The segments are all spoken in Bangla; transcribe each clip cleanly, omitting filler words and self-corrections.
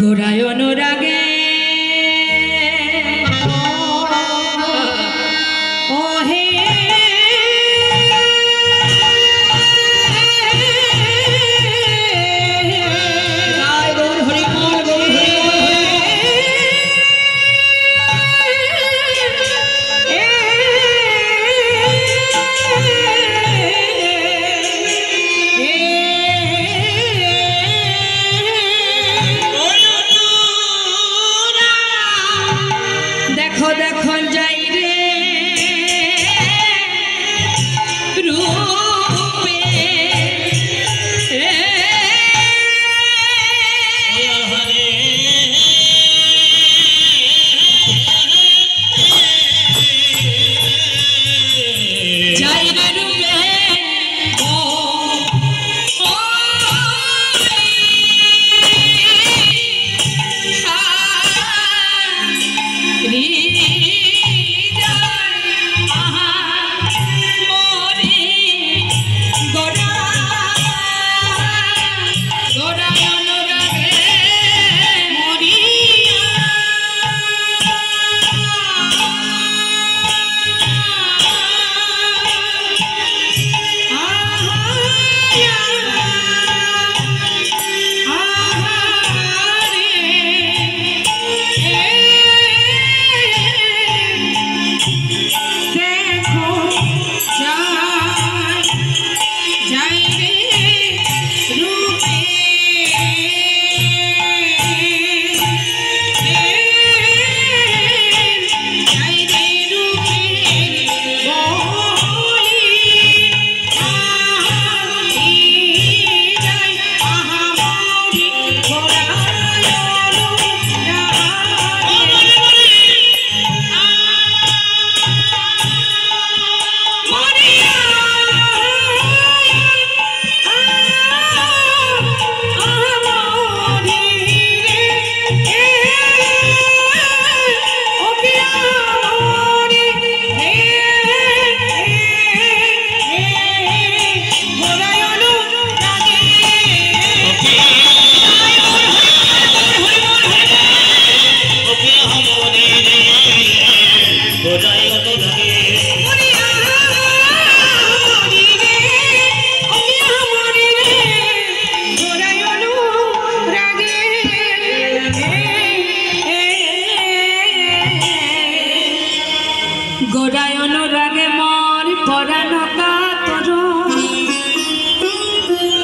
ঘোড়ায় অনুরাগে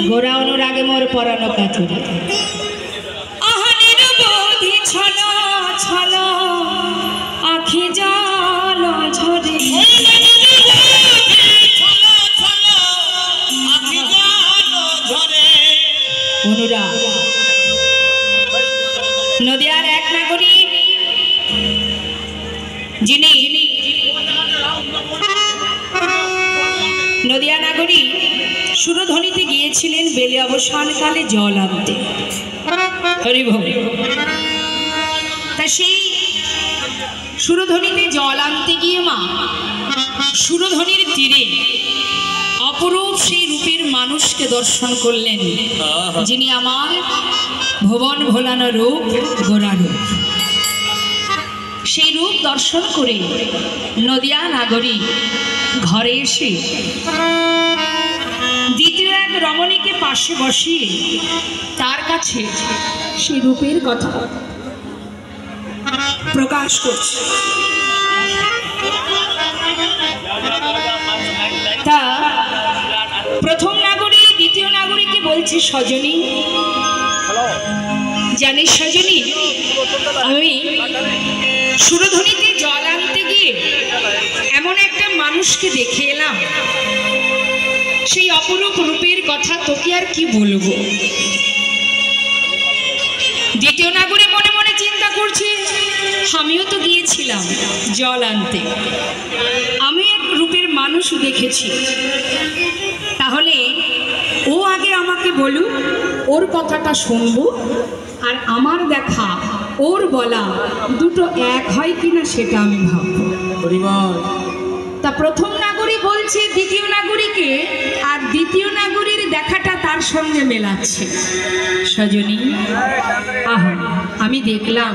গোরা অনুরাগে মোর পরাণ কাতরে আহানের বোধি ছল ছল আখি জল ঝরে অনুরাগ নদিয়ার এক নাগরিক যিনি নদিয়া নাগরিক সুরধ্বনিতে গিয়েছিলেন বেলে অবসানকালে জল আনতে। তা সেই সুরধ্বনিতে জল আনতে গিয়ে মা সুরধ্বনির তীরে অপরূপ সেই রূপের মানুষকে দর্শন করলেন, যিনি আমার ভুবন ভোলানো রূপ গোরা রূপ। সেই রূপ দর্শন করে নদিয়া নাগরিক ঘরে এসে দ্বিতীয় এক রমণীকে পাশে বসিয়ে তার কাছে সেই রূপের কথা প্রকাশ করছে। তা প্রথম নাগরিক দ্বিতীয় নাগরিককে বলছে, সজনী জানিস সজনী, আমি সুরধ্বনিতে জল আনতে গিয়ে এমন একটা মানুষকে দেখে এলাম, সেই অপরূপ রূপের কথা তোকে আর কি বলবো। দ্বিতীয় নাগরিক মনে মনে চিন্তা করছে, আমিও তো গিয়েছিলাম জল আনতে, আমি এক রূপের মানুষ দেখেছি, তাহলে ও আগে আমাকে বলুক, ওর কথাটা শুনবো, আর আমার দেখা ওর বলা দুটো এক হয় কিনা সেটা আমি ভাববো। তা প্রথম নাগরিক বলছে, দ্বিতীয় সঙ্গে মেলাচ্ছে। সজনী, আহা, আমি দেখলাম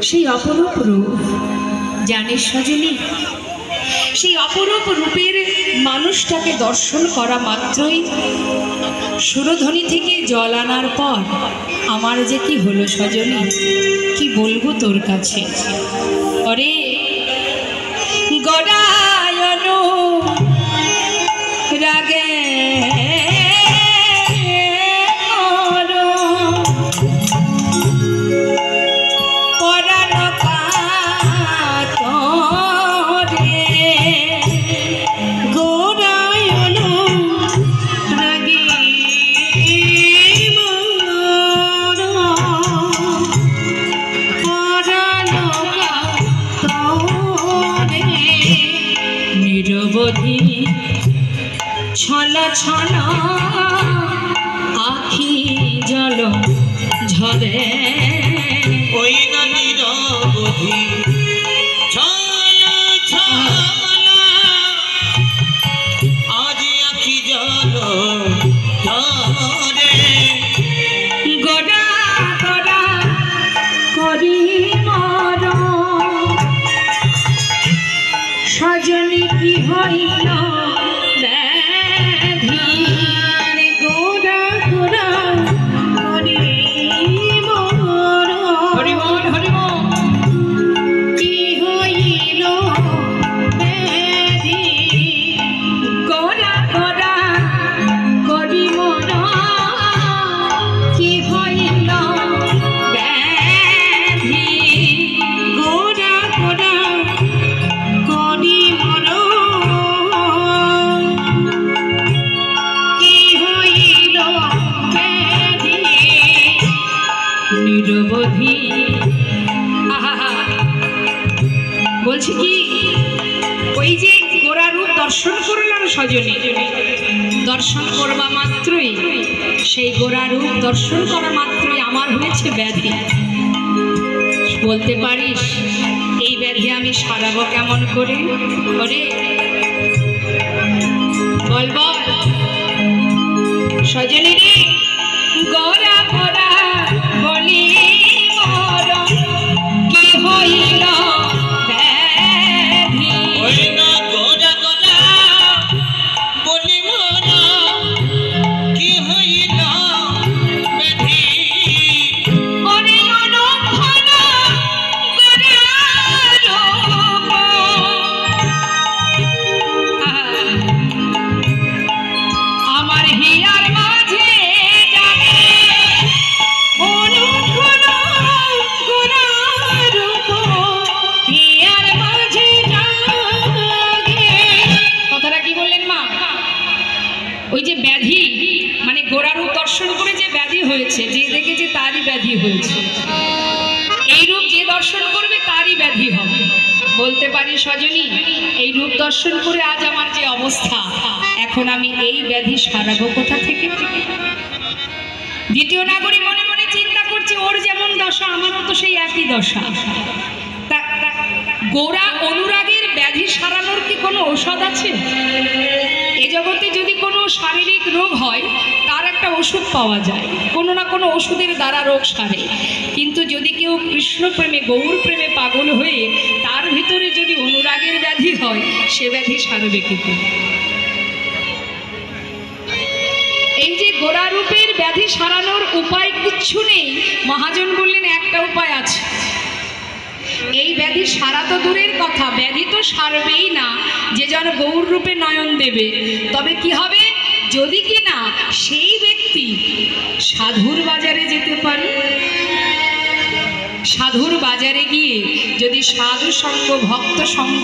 সেই অপরূপ রূপ। জানিস সজনী, সেই অপরূপ রূপের মানুষটাকে দর্শন করা মাত্রই সুরধ্বনি থেকে জল আনার পর আমার যে কি হলো সজনী, কি বলবো তোর কাছে। অরে গড়ায়ন রাগে ছল ছল আখি জল ঝরে, ওই না নিরবধি ছল ছল আজ আখি জল ঝরে। গোড়া গোড়া করি মর, সজনী কি হইল নিরবধি। বলছি কি, ওই যে গোরা রূপ দর্শন করলাম সজনী, দর্শন করবা মাত্রই, সেই গোরা রূপ দর্শন করা মাত্রই আমার হয়েছে ব্যাধি। বলতে পারিস এই ব্যাধি আমি সারাবো কেমন করে? ওরে বল বল সজনী রে, গোরা গোরা বলি মর কি হইল ব্যাধি। ওই না গোরা গোরা বলি মর কি হইল ব্যাধি। ওরে অনুক্ষণ গোরা রূপ, আমার হিয়ার মাঝে জাগে অনুক্ষণ গোরা রূপ, হিয়ার মাঝে জাগে। কথাটা কি বললেন মা? ওই যে ব্যাধি মানে গোরা রূপ দর্শন করে যে ব্যাধি হয়েছে, যে দেখেছে তারই ব্যাধি হয়েছে। এই রূপ যে দর্শন করবে তারই ব্যাধি হবে। বলতে পারি সজনী, এই রূপ দর্শন করে আজ আমার যে অবস্থা, এখন আমি এই ব্যাধি সারাবো কোথা থেকে? দ্বিতীয় নাগরী মনে মনে চিন্তা করছে, ওর যেমন দশা আমারও তো সেই একই দশা। গোরা অনুরাগের ব্যাধি সারানোর কি কোনো ঔষধ আছে? এ জগতে যদি কোনো শারীরিক রোগ হয় তার একটা ওষুধ পাওয়া যায়, কোনো না কোনো ওষুধের দ্বারা রোগ সারে। কিন্তু যদি কেউ কৃষ্ণ প্রেমে গৌর প্রেমে পাগল হয়ে তার ভিতরে যদি অনুরাগের ব্যাধি হয়, সে ব্যাধি সারবে কি করে? এই যে গোরা রূপের ব্যাধি সারানোর উপায় কিচ্ছু নেই। মহাজন বললেন একটা উপায় আছে। এই ব্যাধি সারা তো দূরের কথা, ব্যাধি তো সারবেই না যে জন গৌর রূপে নয়ন দেবে। তবে কি হবে, যদি কি না সেই ব্যক্তি সাধুর বাজারে যেতে পারে, সাধুর বাজারে গিয়ে যদি সাধু সঙ্গ ভক্ত সঙ্গ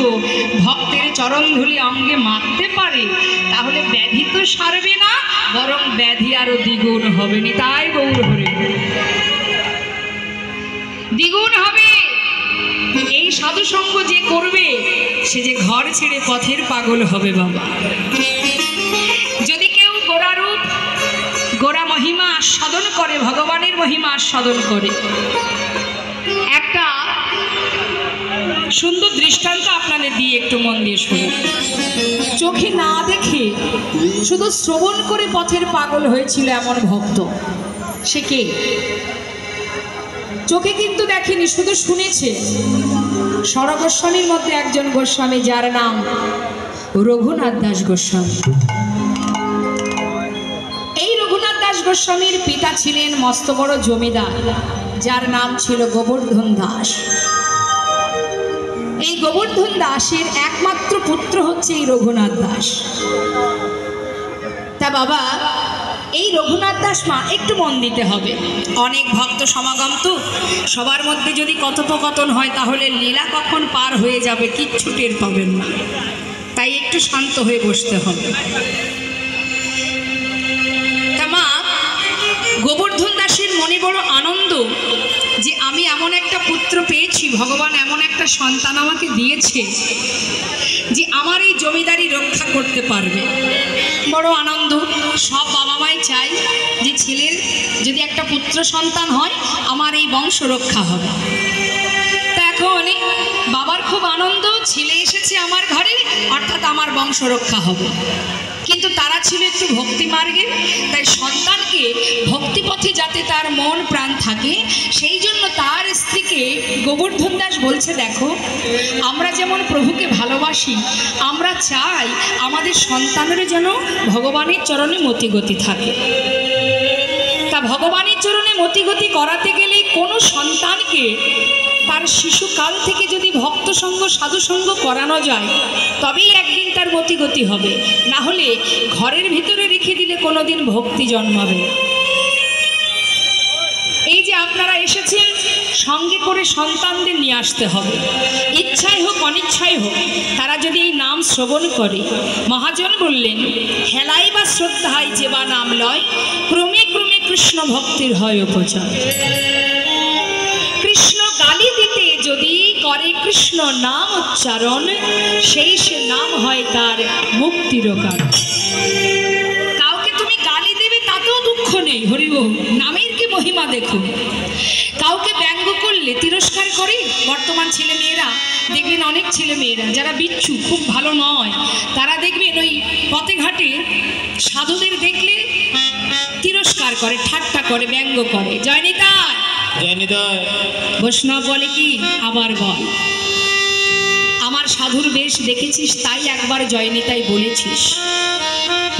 ভক্তের চরণধুলি অঙ্গে মারতে পারে, তাহলে ব্যাধি তো সারবে না, বরং ব্যাধি আরো দ্বিগুণ হবে। নি তাই গৌর হরে দ্বিগুণ হবে। এই সাধু সঙ্গ যে করবে সে যে ঘর ছেড়ে পথের পাগল হবে বাবা। যদি কেউ গোরা রূপ গোরা মহিমা আস্বাদন করে, ভগবানের মহিমা আস্বাদন করে, একটা সুন্দর দৃষ্টান্ত আপনাদের দিয়ে একটু মন দিয়ে শুনুন। চোখে না দেখে শুধু শ্রবণ করে পথের পাগল হয়েছিল এমন ভক্ত, সে কে? চোখে কিন্তু দেখেনি, শুধু শুনেছে। স্বরগোস্বামীর মধ্যে একজন গোস্বামী, যার নাম রঘুনাথ দাস গোস্বামী। এই রঘুনাথ দাস গোস্বামীর পিতা ছিলেন মস্ত বড় জমিদার, যার নাম ছিল গোবর্ধন দাস। এই গোবর্ধন দাসের একমাত্র পুত্র হচ্ছে এই রঘুনাথ দাস। তা বাবা, এই রঘুনাথ দাস মা, একটু মন দিতে হবে, অনেক ভক্ত সমাগম তো, সবার মধ্যে যদি কথোপকথন হয় তাহলে লীলা কখন পার হয়ে যাবে কিচ্ছু টের পাবেন না, তাই একটু শান্ত হয়ে বসতে হবে। তা মা, গোবর্ধন দাসের মনে বড় আনন্দ যে আমি এমন একটা পুত্র পেয়েছি, ভগবান এমন একটা সন্তান আমাকে দিয়েছে যে আমার এই জমিদারি রক্ষা করতে পারবে। বড় আনন্দ। সব বাবা মাই চাই যে ছেলের যদি একটা পুত্র সন্তান হয় আমার এই বংশ রক্ষা হবে। তা এখন বাবার খুব আনন্দ, ছেলে এসেছে আমার ঘরে, অর্থাৎ আমার বংশ রক্ষা হবে। কিন্তু তারা ছিল একটু ভক্তি মার্গের, তাই সন্তানকে ভক্তিপথে যাতে তার মন প্রাণ থাকে, সেই জন্য তার স্ত্রীকে গোবর্ধন দাস বলছে, দেখো আমরা যেমন প্রভুকে ভালোবাসি, আমরা চাই আমাদের সন্তানের যেন ভগবানের চরণে মতিগতি থাকে। তা ভগবানের চরণে মতিগতি করাতে গেলে কোনো সন্তানকে তার শিশুকাল থেকে যদি ভক্ত সঙ্গ সাধুসঙ্গ করানো যায় তবেই একদিন তার মতিগতি হবে, না হলে ঘরের ভিতরে রেখে দিলে কোনোদিন ভক্তি জন্মাবে না। এই যে আপনারা এসেছেন, সঙ্গে করে সন্তানদের নিয়ে আসতে হবে, ইচ্ছাই হোক অনিচ্ছাই হোক, তারা যদি এই নাম শ্রবণ করে। মহাজন বললেন, হেলাই বা শ্রদ্ধায় যে বা নাম লয়, ক্রমে ক্রমে কৃষ্ণ ভক্তির হয় উপচয়। কৃষ্ণ গালি দিতে যদি করে কৃষ্ণ নাম উচ্চারণ, সেই সে নাম হয় তার মুক্তির কারণ। কাউকে তুমি গালি দেবে তাতেও দুঃখ নেই, হরিবোল, নামের কি মহিমা দেখো। কাউকে ব্যঙ্গ করলে, তিরস্কার করে, বর্তমান ছেলে মেয়েরা দেখবেন, অনেক ছেলে মেয়েরা যারা বিচ্ছু, খুব ভালো নয়, তারা দেখবেন ওই পথে ঘাটে সাধুদের দেখলে তিরস্কার করে, ঠাট্টা করে, ব্যঙ্গ করে। জয় নিতাই। বৈষ্ণব বলে কি, আবার বল, আমার সাধুর বেশ দেখেছিস তাই একবার জয় নিতাই বলেছিস।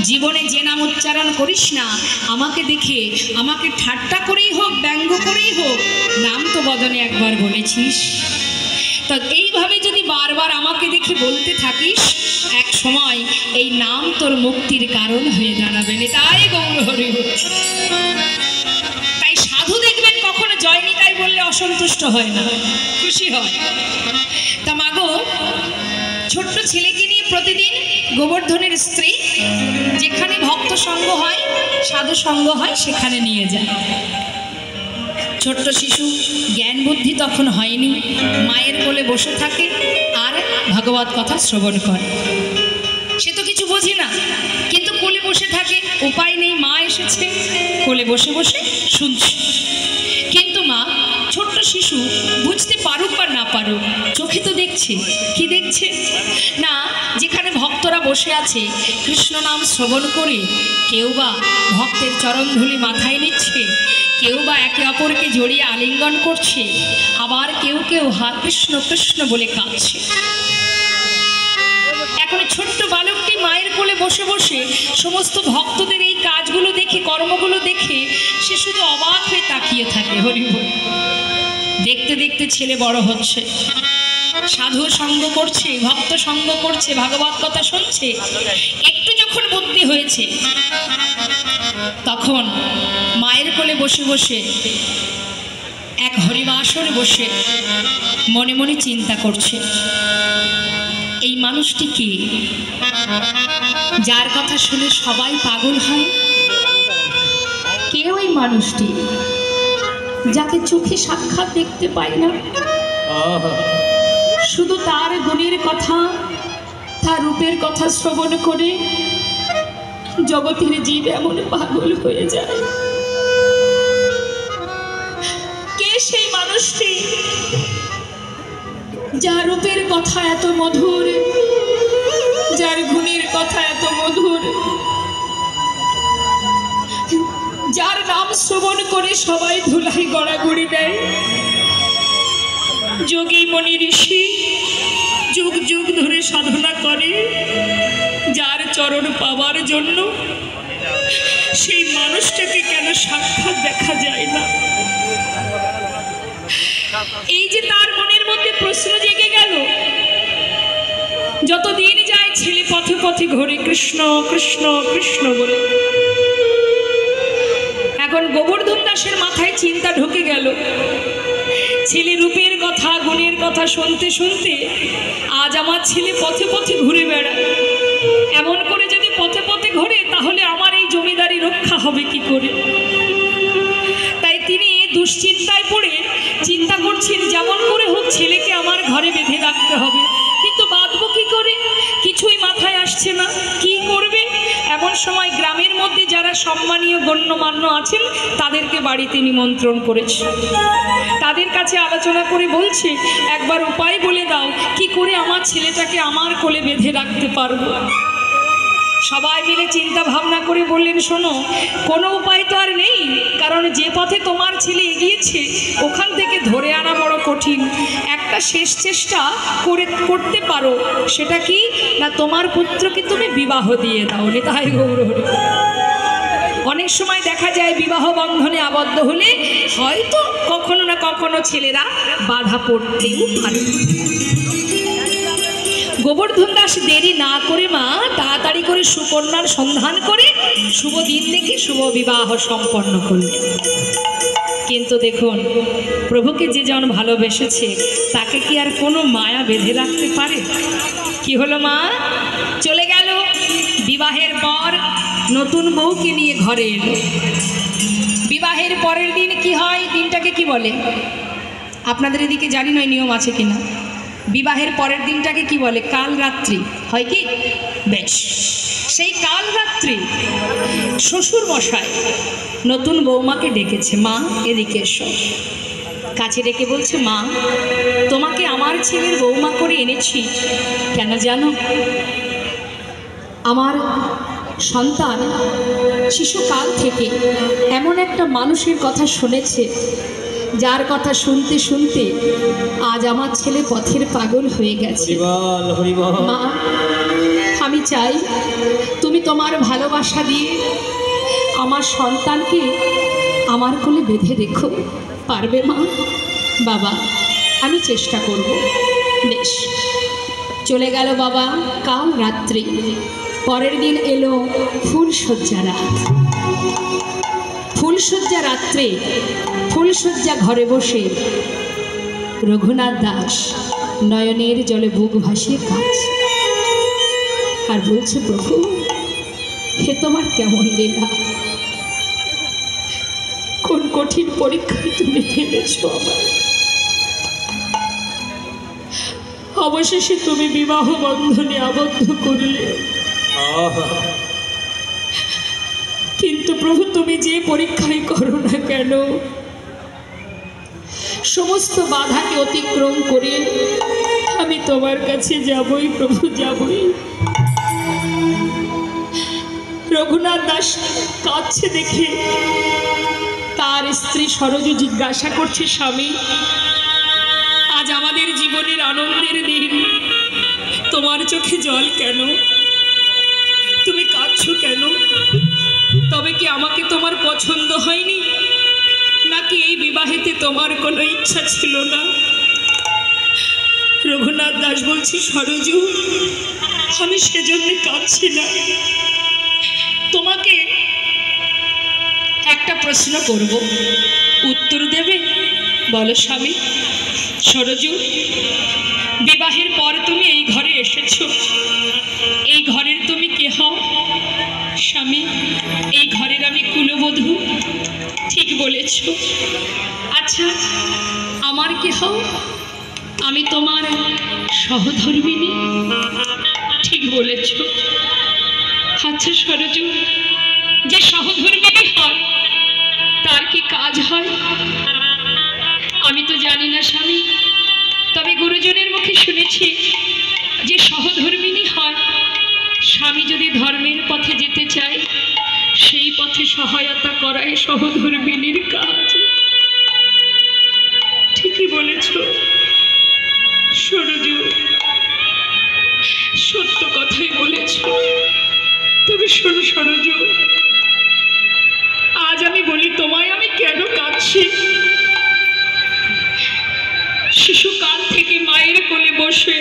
জীবনে যে নাম উচ্চারণ করিস না, আমাকে দেখে, আমাকে ঠাট্টা করেই হোক ব্যঙ্গ করেই হোক, নাম তো বদনে একবার বলেছিস। তো এইভাবে যদি বারবার আমাকে দেখে বলতে থাকিস, এক সময় এই নাম তোর মুক্তির কারণ হয়ে দাঁড়াবে। তাই গৌর হরি। তাই সাধু দেখবেন কখনো জয় নিতাই বললে অসন্তুষ্ট হয় না, খুশি হয়। তা মাগো, ছোট্ট ছেলেকে নিয়ে প্রতিদিন গোবর্ধনের স্ত্রী যেখানে ভক্ত সঙ্গ হয়, সাধু সঙ্গ হয়, সেখানে নিয়ে যায়। ছোট্ট শিশু, জ্ঞান বুদ্ধি তখন হয়নি, মায়ের কোলে বসে থাকে আর ভাগবত কথা শ্রবণ করে। সে তো কিছু বোঝে না, কিন্তু কোলে বসে থাকে, উপায় নেই, মা এসেছে, কোলে বসে বসে শুনছে। কিন্তু মা, ছোট্ট শিশু বুঝতে পারুক বা না পারুক, চোখে তো দেখছে। কি দেখছে না, যেখানে ভক্তরা বসে আছে কৃষ্ণ নাম শ্রবণ করে, কেউ বা ভক্তের চরণধূলি মাথায় নিচ্ছে, কেউ বা একে অপরকে জড়িয়ে আলিঙ্গন করছে, আবার কেউ কেউ হাত কৃষ্ণ কৃষ্ণ বলে কাঁদছে। এখন ছোট্ট বালকটি মায়ের কোলে বসে বসে সমস্ত ভক্তদের এই কাজগুলো দেখে, কর্মগুলো দেখে সে শুধু অবাক হয়ে তাকিয়ে থাকে। হরিবল। দেখতে দেখতে ছেলে বড় হচ্ছে, সাধু সঙ্গ করছে, ভক্ত সঙ্গ করছে, ভাগবত কথা শুনছে। একটু যখন বুদ্ধি হয়েছে, তখন মায়ের কোলে বসে বসে এক হরিবাসরে বসে মনে মনে চিন্তা করছে, এই মানুষটি কি, যার কথা শুনে সবাই পাগল হয়? কেউ এই মানুষটি, যাকে চোখে সাক্ষাৎ দেখতে পাই না, শুধু তার গুণের কথা, তার রূপের কথা শ্রবণ করে জগতের জীব এমন পাগল হয়ে যায়। কে সেই মানুষটি যার রূপের কথা এত মধুর, যার গুণের কথা এত মধুর, যার নাম শ্রবণ করে সবাই ধুলাই গড়াগড়ি দেয়, যোগী মনি ঋষি যুগ যুগ ধরে সাধনা করে, যার চরণ পাওয়ার জন্য, সেই মানুষটাকে কেন সাক্ষাৎ দেখা যায় না? এই যে তার মনের মধ্যে প্রশ্ন জেগে গেল, যতদিন যায় ছেলে পথে পথে ঘোরে কৃষ্ণ কৃষ্ণ কৃষ্ণ বলে। এখন গোবর্ধন দাসের মাথায় চিন্তা ঢুকে গেল, ছেলে রূপের কথা গুণের কথা শুনতে শুনতে আজ আমার ছেলে পথে পথে ঘুরে বেড়ায়। এমন করে যদি পথে পথে ঘোরে তাহলে আমার এই জমিদারি রক্ষা হবে কি করে? তাই তিনি দুশ্চিন্তায় পড়ে চিন্তা করছেন, যেমন করে হোক ছেলেকে আমার ঘরে বেঁধে রাখতে হবে, কিন্তু বাঁধবো কি করে? কিছুই মাথায় আসছে না, কি করবে? এমন সময় গ্রামের মধ্যে যারা সম্মানীয় গণ্যমান্য আছেন তাদেরকে বাড়িতে নিমন্ত্রণ করেছে। তাদের কাছে আলোচনা করে বলছে, একবার উপায় বলে দাও, কি করে আমার ছেলেটাকে আমার কোলে বেঁধে রাখতে পারবো? সবাই মিলে চিন্তা ভাবনা করে বললেন, শোনো, কোনো উপায় তো আর নেই, কারণ যে পথে তোমার ছেলে এগিয়েছে ওখান থেকে ধরে আনা বড় কঠিন। একটা শেষ চেষ্টা করতে পারো, সেটা কি না, তোমার পুত্রকে তুমি বিবাহ দিয়ে দাও। নিতাই গৌর হরি। অনেক সময় দেখা যায় বিবাহ বন্ধনে আবদ্ধ হলে হয়তো কখনো না কখনো ছেলেরা বাধা পড়তেও পারে। গোবর্ধন দাস দেরি না করে মা তাড়াতাড়ি করে সুকন্যার সন্ধান করে শুভ দিন দেখে শুভ বিবাহ সম্পন্ন করলেন। কিন্তু দেখুন, প্রভুকে যে জন ভালোবেসেছে তাকে কি আর কোনো মায়া বেঁধে রাখতে পারে? কি হলো, মা চলে গেল, বিবাহের পর নতুন বউকে নিয়ে ঘরে এলো। বিবাহের পরের দিন কি হয়, দিনটাকে কি বলে? আপনাদের এদিকে জানি না নিয়ম আছে কিনা। বিবাহের পরের দিনটাকে কি বলে? কাল রাত্রি হয় কি? বেশ, সেই কাল রাত্রি শ্বশুর মশাই নতুন বৌমাকে ডেকেছে, মা এদিকে এসো। কাছে ডেকে বলছে, মা তোমাকে আমার ছেলের বৌমা করে এনেছি কেন জানো? আমার সন্তান শিশুকাল থেকে এমন একটা মানুষের কথা শুনেছে, যার কথা শুনতে শুনতে আজ আমার ছেলে পথের পাগল হয়ে গেছে। মা আমি চাই তুমি তোমার ভালোবাসা দিয়ে আমার সন্তানকে আমার কোলে বেঁধে রেখো, পারবে মা? বাবা আমি চেষ্টা করব। বেশ, চলে গেল বাবা কাল রাত্রি। পরের দিন এলো ফুলশয্যা রাত। ফুলশয্যা রাত্রে ফুলশয্যা ঘরে বসে রঘুনাথ দাস নয়নের জলে বুক ভাসিয়ে কাঁদছে আর বলছে, প্রভু হে তোমার কেমন লীলা, কোন কঠিন পরীক্ষায় তুমি ফেলেছ আমার। অবশেষে তুমি বিবাহ বন্ধনে আবদ্ধ করলে, কিন্তু প্রভু তুমি যে পরীক্ষাই করো না কেন, সমস্ত বাধাকে অতিক্রম করে আমি তোমার কাছে যাবই প্রভু, যাবই। রঘুনাথ দাস কাঁদছে দেখে তার স্ত্রী সরজু জিজ্ঞাসা করছে, স্বামী আজ আমাদের জীবনের আনন্দের দিন, তোমার চোখে জল কেন? তুমি কাঁদছো কেন? তবে কি আমাকে তোমার পছন্দ হয়নি, নাকি এই বিবাহেতে তোমার কোনো ইচ্ছা ছিল না? রঘুনাথ দাস বলছি, সরজু আমি সেজন্য কাঁদছি না। তোমাকে একটা প্রশ্ন করব, উত্তর দেবে? বলো স্বামী। সরজু বিবাহের পর তুমি এই ঘরে এসেছো, এই ঘরের তুমি কে হও? স্বামী এই ঘরের আমি কুলবধূ। ঠিক বলেছ। আচ্ছা আমার কে হও? আমি তোমার সহধর্মিনী। ঠিক বলেছ। আচ্ছা সরজু, যে সহধর্মিনী হয় তার কি কাজ হয়? আমি তো জানি না স্বামী, তবে গুরুজনের মুখে শুনেছি যে সহধর্মিণী হয়, স্বামী যদি ধর্মের পথে যেতে চায় সেই পথে সহায়তা করাই সহধর্মিণীর কাজ। ঠিকই বলেছ সরজু, সত্য কথাই বলেছ। তবে শোনো সরজু, আজ আমি বলি তোমায় আমি কেন কাঁদছি। শিশুকাল থেকে মায়ের কোলে বসে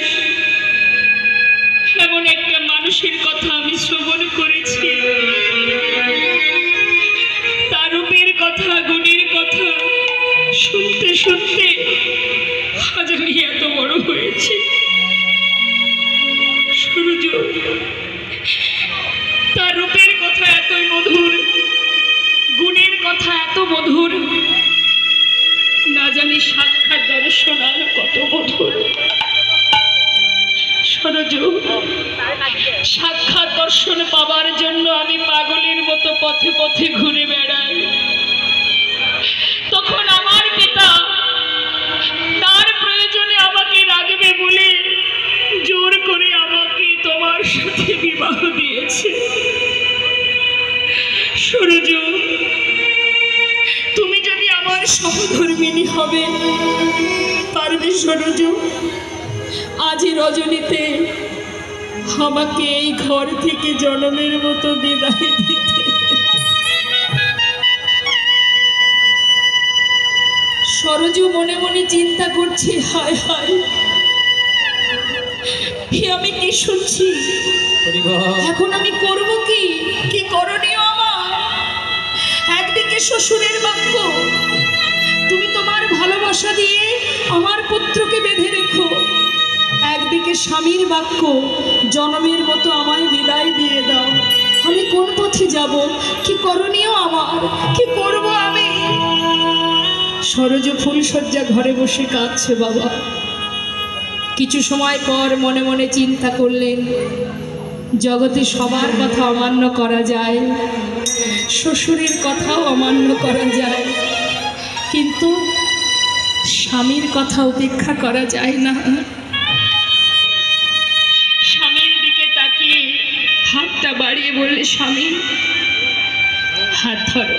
এমন একটা মানুষের কথা আমি শ্রবণ করেছি, তার রূপের কথা, গুণের কথা শুনতে শুনতে আজ আমি এত বড় হয়েছি। সূর্য, তার রূপের কথা এতই মধুর, গুণের কথা এত মধুর, না জানি সাক্ষাৎ দর্শন আর কত মধুর। সরজ, সাক্ষাৎ দর্শন পাবার জন্য আমি পাগলের মতো পথে পথে ঘুরে বেড়াই। তখন আমার পিতা তার প্রয়োজনে আমাকে রাখবে বলে জোর করে আমাকে তোমার সাথে বিবাহ দিয়েছে। সূর্য, তুমি যদি আমার সহধর্মিণী হবে পারবে সূর্য আজই রজনীতে আমাকে এই ঘর থেকে জনমের মতো বিদায় দিতে। সরজু মনে মনে চিন্তা করছে, হায় হায় আমি কি শুনছি, এখন আমি করব কি, কি করণীয় আমার। একদিকে শ্বশুরের বাক্য, তুমি তোমার ভালোবাসা দিয়ে আমার পুত্রকে বেঁধে রেখো, একদিকে স্বামীর বাক্য, জনমের মতো আমায় বিদায় দিয়ে দাও। আমি কোন পথে যাব, কি করণীয় আমার, কি করব আমি। সরজ ফুলশয্যা ঘরে বসে কাঁদছে বাবা। কিছু সময় পর মনে মনে চিন্তা করলেন, জগতে সবার কথা অমান্য করা যায়, শ্বশুরের কথাও অমান্য করা যায়, কিন্তু স্বামীর কথা উপেক্ষা করা যায় না। স্বামীর দিকে তাকিয়ে হাতটা বাড়িয়ে বললে, স্বামী হাত ধরো,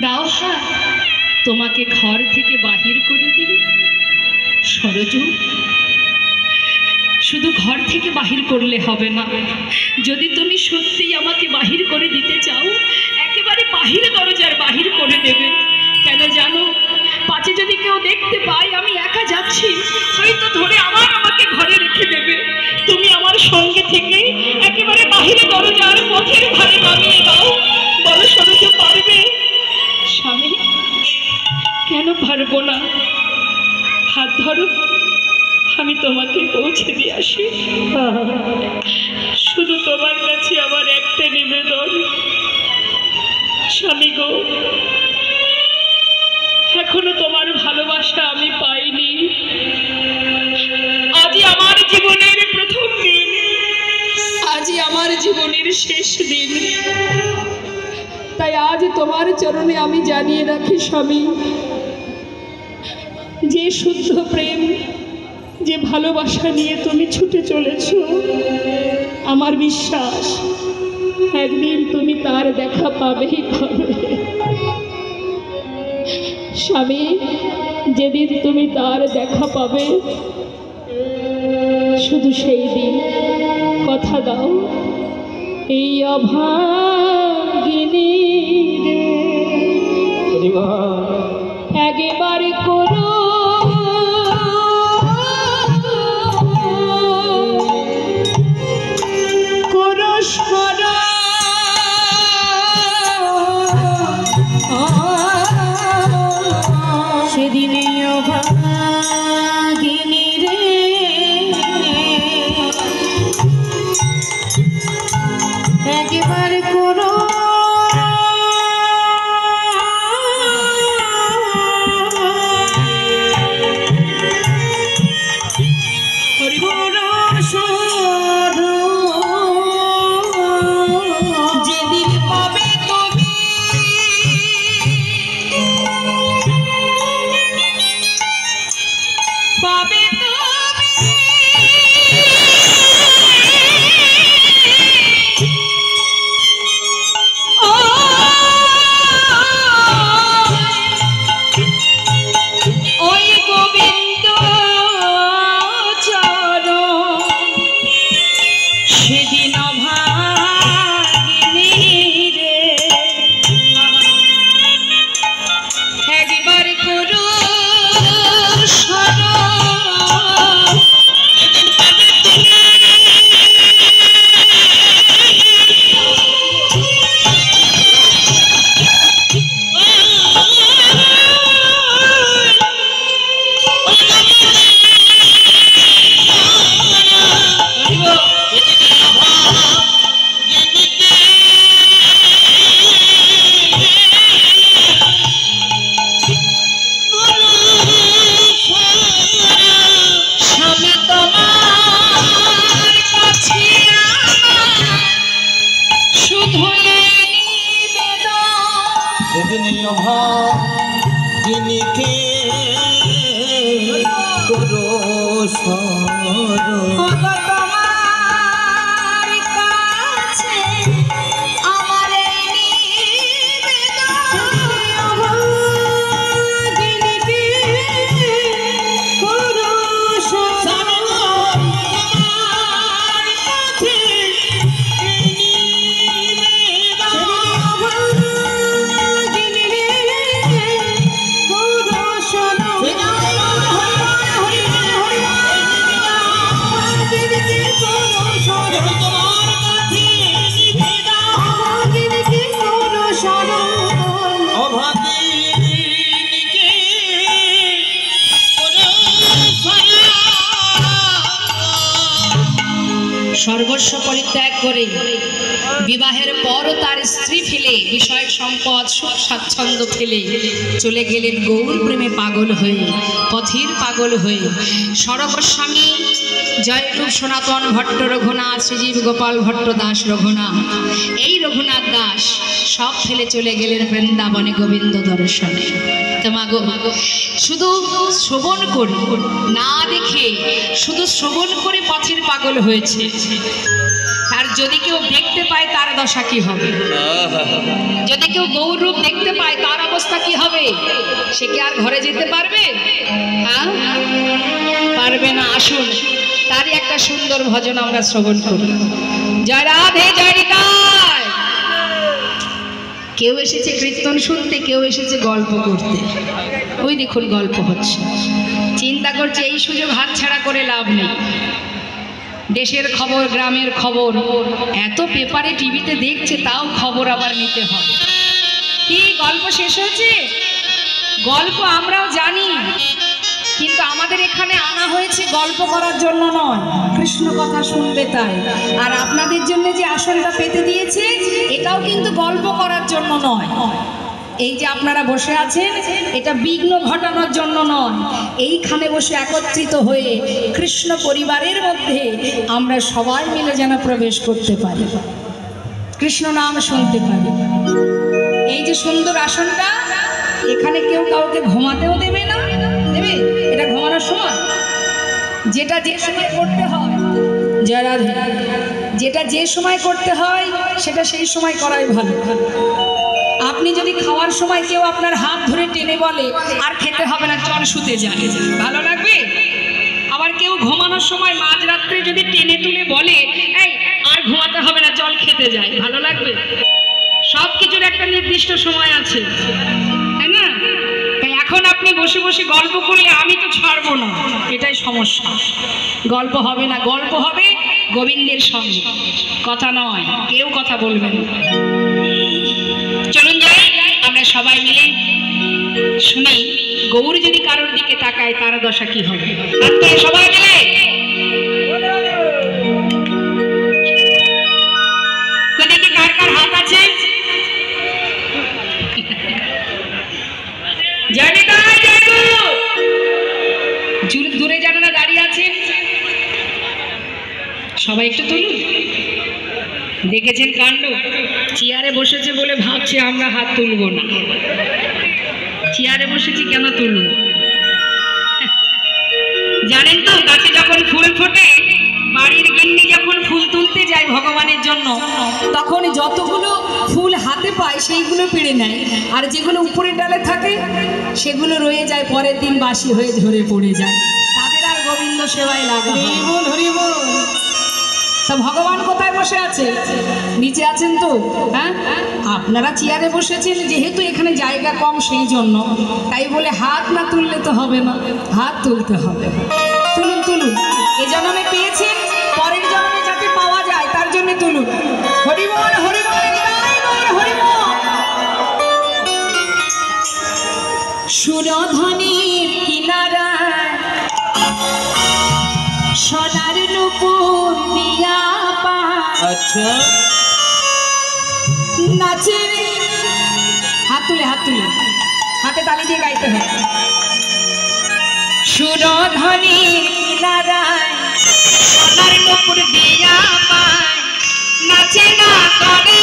দাও হাত, তোমাকে ঘর থেকে বাহির করে দিই। সরজ, শুধু ঘর থেকে বাহির করলে হবে না, যদি তুমি সত্যিই আমাকে বাহির করে দিতে চাও একেবারে বাহিরে দরজার বাহির করে দেবে। কেন জানো, পাছে যদি কেউ দেখতে পায় আমি একা যাচ্ছি, হয়তো ধরে আবার আমাকে ঘরে রেখে দেবে। তুমি আমার সঙ্গে থেকে একেবারে বাহিরে দরজার পথের ধারে নামিয়ে দাও। বলো সরজ, পারবে? স্বামী, কেন পারবো না, হাত ধরো, আমি তোমাকে পৌঁছে দিয়ে আসি। শুধু তোমার কাছে আমার একটা নিবেদন, স্বামী গো, এখনো তোমার ভালোবাসা আমি পাইনি। আজই আমার জীবনের প্রথম দিন, আজই আমার জীবনের শেষ দিন, তাই আজ তোমার চরণে আমি জানিয়ে রাখি স্বামী, যে শুদ্ধ প্রেম, যে ভালোবাসা নিয়ে তুমি ছুটে চলেছ, আমার বিশ্বাস একদিন তুমি তার দেখা পাবেই পাবে। স্বামী, যেদিন তুমি তার দেখা পাবে শুধু সেই দিন কথা দাও, এই অভাগিনী রে একবার করো সেদিন অভাগিনী রে একবার করো যেদিন পাবে তুমি ত্যাগ করে বিবাহের পরও তার স্ত্রী ফেলে, বিষয় সম্পদ সুখ স্বাচ্ছন্দ্য ফেলে চলে গেলেন গৌর প্রেমে পাগল হয়ে, পথের পাগল হয়ে। সরগোস্বামী, জয়রূপ সনাতন ভট্ট রঘুনাথ, শ্রীজীব গোপাল ভট্ট দাস রঘুনাথ, এই রঘুনাথ দাস সব ফেলে চলে গেলেন বৃন্দাবনে গোবিন্দ দর্শনে। তোমাগো শুধু শ্রবণ করে, না দেখে শুধু শ্রবণ করে পথের পাগল হয়েছে। আর যদি কেউ দেখতে পায় তার দশা কি হবে? যদি কেউ গৌর রূপ দেখতে পায় তার অবস্থা কি হবে? সে কি আর ঘরে যেতে পারবে? হ্যাঁ, পারবে না। আসুন তারই একটা সুন্দর ভজন আমরা শ্রবণ করি। জয় রাধে, জয় নিতাই। কেউ এসেছে কীর্তন শুনতে, কেউ এসেছে গল্প করতে। ওই দেখুন গল্প হচ্ছে, চিন্তা করছে এই সুযোগ হাতছাড়া করে লাভ নেই। দেশের খবর, গ্রামের খবর, এত পেপারে টিভিতে দেখছে, তাও খবর আবার নিতে হবে। কি গল্প শেষ হয়েছে? গল্প আমরাও জানি, কিন্তু আমাদের এখানে আনা হয়েছে গল্প করার জন্য নয়, কৃষ্ণ কথা শুনবে তাই। আর আপনাদের জন্য যে আসনটা পেতে দিয়েছে, এটাও কিন্তু গল্প করার জন্য নয়। এই যে আপনারা বসে আছেন, এটা বিঘ্ন ঘটানোর জন্য নয়। এইখানে বসে একত্রিত হয়ে কৃষ্ণ পরিবারের মধ্যে আমরা সবাই মিলে যেন প্রবেশ করতে পারি, কৃষ্ণ নাম শুনতে পারি। এই যে সুন্দর আসনটা, এখানে কেউ কাউকে ঘুমাতেও দেবে না। দেবে? এটা ঘুমানোর সময়? যেটা যে সময় করতে হয়, জয় রাধে, যেটা যে সময় করতে হয় সেটা সেই সময় করাই ভালো। আপনি যদি খাওয়ার সময় কেউ আপনার হাত ধরে টেনে বলে আর খেতে হবে না, চল শুতে যায়, ভালো লাগবে? আবার কেউ ঘুমানোর সময় মাঝরাত্রে যদি টেনে তুলে বলে এই আর ঘুমাতে হবে না, চল খেতে যায়, ভালো লাগবে? সব কিছুর একটা নির্দিষ্ট সময় আছে, তাই না? তাই এখন আপনি বসে বসে গল্প করলে আমি তো ছাড়বো না, এটাই সমস্যা। গল্প হবে না, গল্প হবে গোবিন্দের সঙ্গে, কথা নয়, কেউ কথা বলবেন না। চলুন যাই, আমরা সবাই মিলে শুনি গৌর যদি কারোর দিকে তাকায় তার দশা কি হবে। সবাই মিলে কোদিকে কার কার হাত আছে? দূরে যারা দাঁড়িয়ে আছেন সবাই একটু তুলুন। দেখেছেন কাণ্ড? চেয়ারে বসেছে বলে ভাবছে আমরা হাত তুলব না। চেয়ারে বসেছি কেন তুলব? জানেন তো, গাছে যখন ফুল ফোটে, বাড়ির গিন্নি যখন ফুল তুলতে যায় ভগবানের জন্য, তখন যতগুলো ফুল হাতে পায় সেইগুলো পেড়ে নেয়, আর যেগুলো উপরের ডালে থাকে সেগুলো রয়ে যায়, পরের দিন বাসি হয়ে ঝরে পড়ে যায়। তাদের আর গোবিন্দ সেবায় লাগা। হরিবোল, হরিবোল। তা ভগবান কোথায় বসে আছে? নিচে আছেন তো? হ্যাঁ, আপনারা চেয়ারে বসেছেন যেহেতু এখানে জায়গা কম, সেই জন্য। তাই বলে হাত না তুললে তো হবে না, হাত তুলতে হবে। তুলুন তুলুন, এ জন্মে পেয়েছেন, পরের জন্মে যাতে পাওয়া যায় তার জন্য তুলুন। হরিবোল, হরিবোল, হরিবোল। সুরধনির কিনারায় সোনার নুপুর দিয়া পায়, আচ্ছা নাচে রে। হাত তুলে, হাত তুলে, হাতে তালি দিয়ে গাইতে হয়। সুরধনির কিনারায় সোনার নুপুর দিয়া পায়, নাচে না করে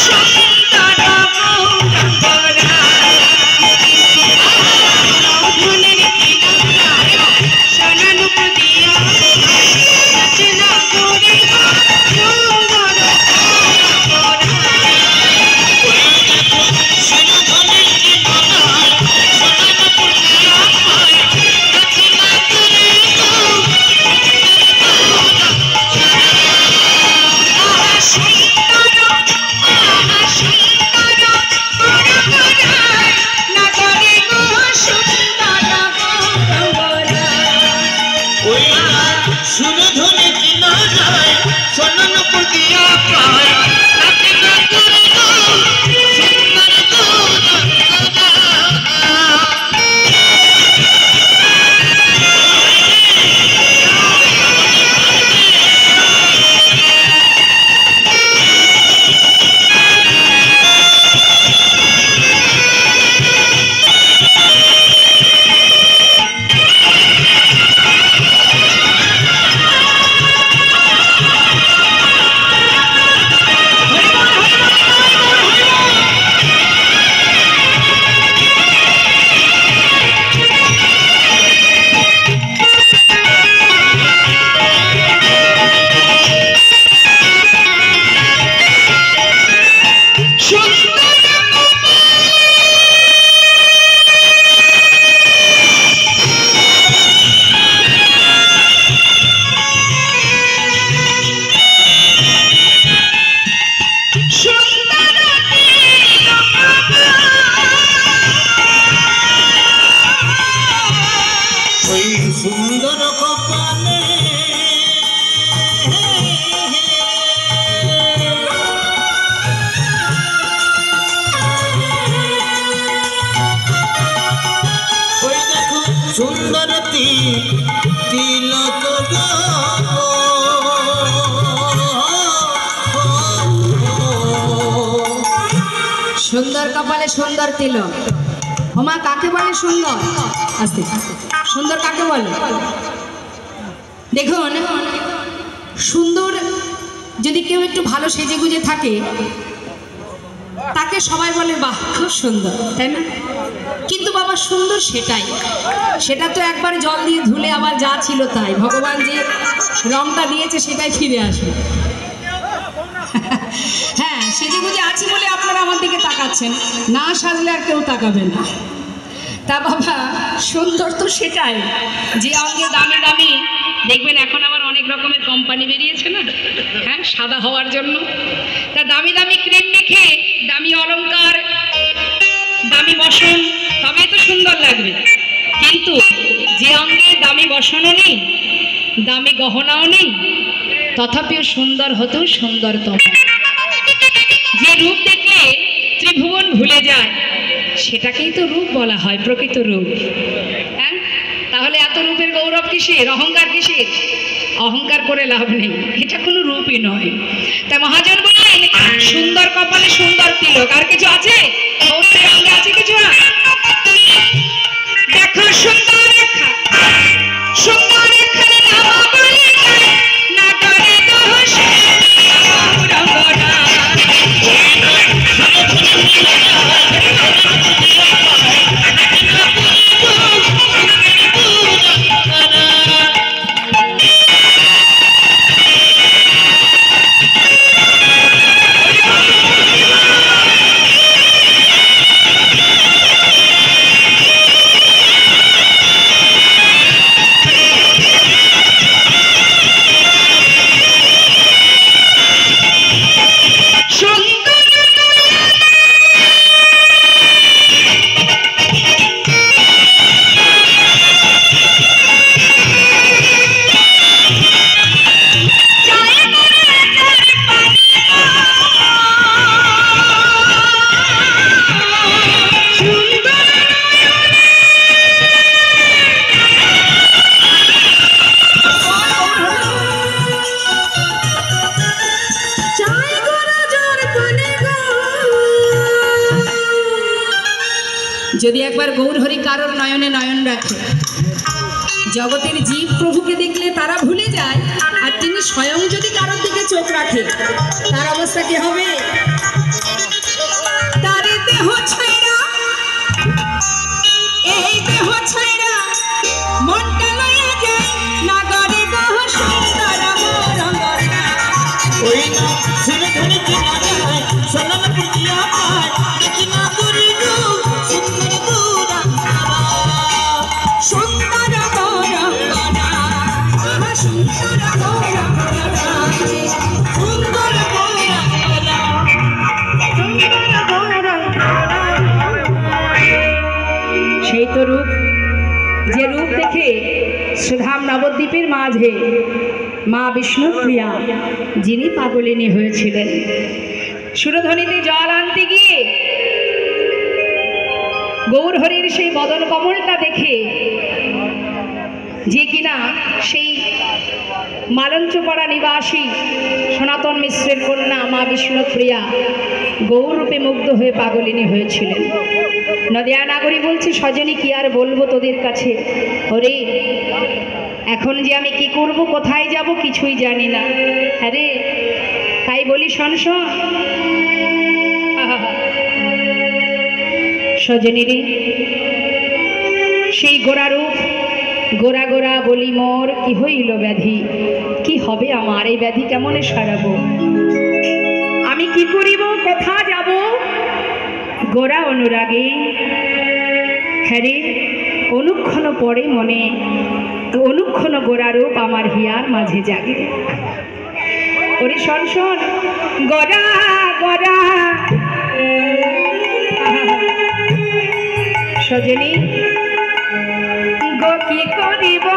সুন্দর সুন্দর তিলক গো সুন্দর কপালে সুন্দর তিলক। ওমা কাকে বলে সুন্দর? আস্তে সুন্দর কাকে বলে? দেখুন, সুন্দর যদি কেউ একটু ভালো সেজে গুজে থাকে তাকে সবাই বলে বাহ খুব সুন্দর, তাই না? কিন্তু বাবা সুন্দর সেটা তো একবার জল দিয়ে ধুলে আবার যা ছিল তাই, ভগবান যে রংটা দিয়েছে সেটাই ফিরে আসবে। হ্যাঁ, সেজে গুজে আছি বলে আপনারা আমার দিকে তাকাচ্ছেন, না সাজলে আর কেউ তাকাবে না। তা বাবা সুন্দর তো সেটাই যে অঙ্গে দামি দামি, দেখবেন এখন আবার অনেক রকমের কোম্পানি বেরিয়েছে না, হ্যাঁ, সাদা হওয়ার জন্য। তা দামি দামি ক্রিম মেখে, দামি অলংকার, দামি বসন, তবে তো সুন্দর লাগবে। কিন্তু যে অঙ্গে দামি বসনও নেই, দামি গহনাও নেই, তথাপিও সুন্দর হতো সুন্দরতম। যে রূপ দেখলে ত্রিভুবন ভুলে যায়, সেটাকেই তো রূপ বলা হয়, প্রকৃত রূপ। হ্যাঁ, তাহলে এত রূপের গৌরব কিসের, অহংকার কিসের? অহংকার করে লাভ নেই, এটা কোনো রূপই নয়। তা মহাজন বললেন সুন্দর কপালে সুন্দর তিলক। আর কিছু আছে? আছে কিছু? দেখো সুন্দর রেখা, সুন্দর রেখা নামা বলে না করে দোষ রঙ্গনা। যদি একবার গৌরহরি কারোর নয়নে নয়ন রাখে, জগতের জীব প্রভুকে দেখলে তারা ভুলে যায়, আর তিনি স্বয়ং যদি কারোর দিকে চোখ রাখে, তার অবস্থা কি হবে? তার দেহ ছাইরা, এই দেহ ছাইরা মনটা লইয়া যায় নাগরে গহ সুন্দর রঙ্গনা। ওই না শুনে ধরে চেনা যায় সোনাল পুটিয়া পায় দেখি না গুরু সুন্দর রঙ্গনা, সুন্দর রঙ্গনা, সুন্দর রঙ্গনা, সুন্দর রঙ্গনা, সুন্দর রঙ্গনা। সেই তো রূপ, যে রূপ দেখে সুধাম নবদ্বীপের মাঝে মা বিষ্ণুপ্রিয়া যিনি পাগলিনী হয়েছিলেন, সুরধ্বনিতে জল আনতে গিয়ে গৌরহরির সেই বদন কমলটা দেখে, যে কিনা সেই মালঞ্চপাড়া নিবাসী সনাতন মিশ্রের কন্যা মা বিষ্ণুপ্রিয়া গৌররূপে মুগ্ধ হয়ে পাগলিনী হয়েছিলেন। নদিয়া নাগরী বলছে, সজনী কি আর বলবো তোদের কাছে, ওরে এখন যে আমি কি করব, কোথায় যাব, কিছুই জানি না। আরে তাই বলি শোন শোন সজনী রে, সেই গোরারূপ গোরা গোরা বলি মোর কি হইল ব্যাধি, কি হবে আমার এই ব্যাধি, কেমনে সারাবো, আমি কি করিব, কোথা যাব, গোরা অনুরাগে। হ্যাঁ রে, অনুক্ষণ পরে মনে, অনুক্ষণ গোরারূপ আমার হিয়ার মাঝে জাগে। ওরে শোন শোন গোরা গোরা, সজনী গো কি করিব,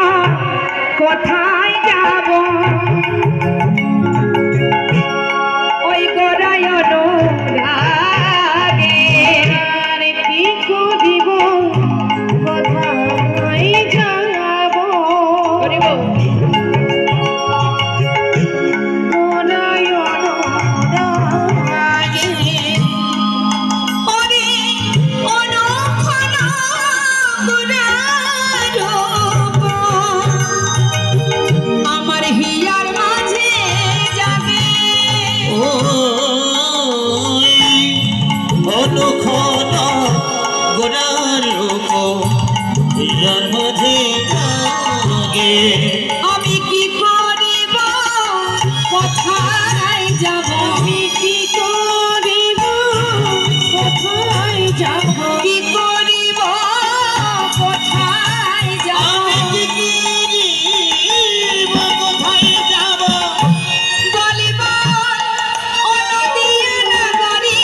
কোথায় যাব, ওই গোরায় অনুরাগে, কি করিব, কোথায় যাব আমি কি করিব কোথায় যাব কি করিব কোথায় যাব আমি কি করিব কোথায় যাব বলিব ও নদিয়া নগরী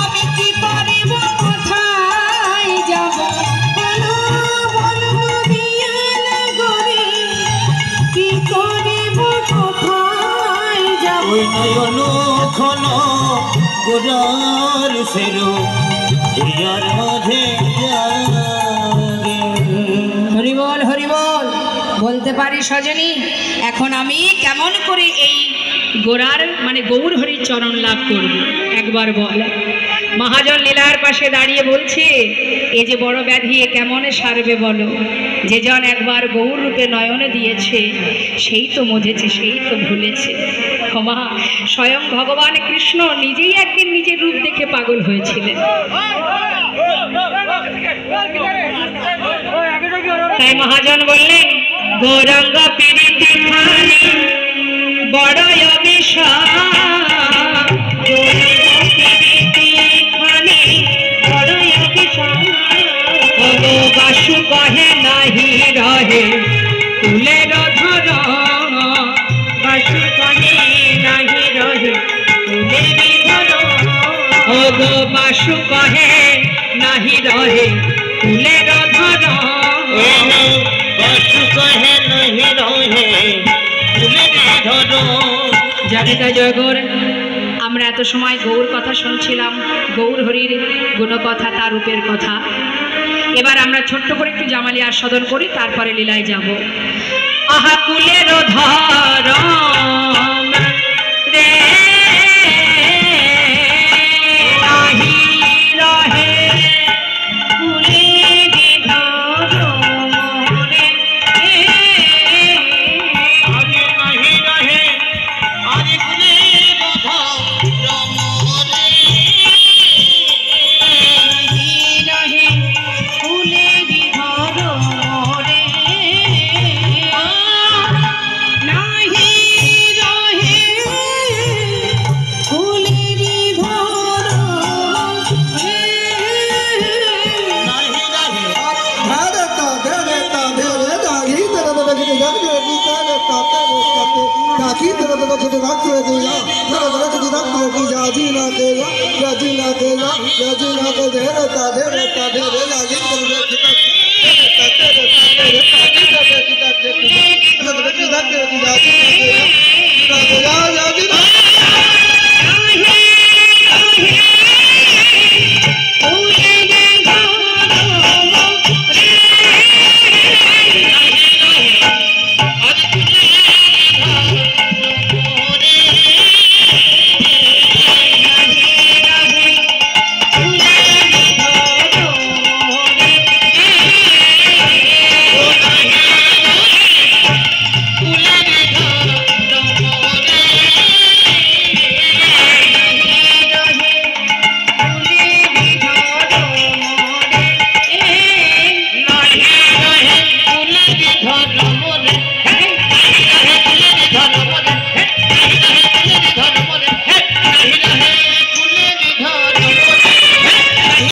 আমি কি করিব কোথায় যাব বলো বলো নদিয়া নগরী কি করিব কোথায় যাব ওই নয়ন খন গোরার সেরো হিয়ার মাঝে জাগে। হরিবল হরিবল বলতে পারি সজনী এখন আমি কেমন করে এই গোরার মানে গৌর হরির চরণ লাভ করব একবার বল। মহাজন লীলার পাশে দাঁড়িয়ে বলছে এই যে বড় ব্যাধি এ কেমন সারবে বলো, যে জন একবার গৌর রূপে নয়ন দিয়েছে সেই তো মজেছে সেই তো ভুলেছে। ক্ষমা স্বয়ং ভগবান কৃষ্ণ নিজেই একদিন নিজের রূপ দেখে পাগল হয়েছিলেন। তাই মহাজন বললেন গৌরাঙ্গ পীড়িতে খানি বড় অভিশাপ, বাসু কহে নাহি রহে তুলের ধর, বাসু কহে নাহি রহে তুলের ধর, ও গো বাসু কহে নাহি রহে তুলের ধর, বাসু কহে নাহি রহে তুলের ধর। জানিতা জয় গৌর। আমরা এত সময় গৌর কথা শুনছিলাম, গৌর হরির গুণকথা তার রূপের কথা। এবার আমরা ছোট্ট করে একটু জামালি আস্বাদন করি, তারপরে লীলায় যাব। আহা কুলের ধরম রে নাহি রহে কুলের ধরম রে, আরে নাহি রহে আরে কুলের ধরম রে, রহে ফুলেরি ধরম রে, নাহি রহে ফুলেরি ধরম রে নাহি রহে রাজি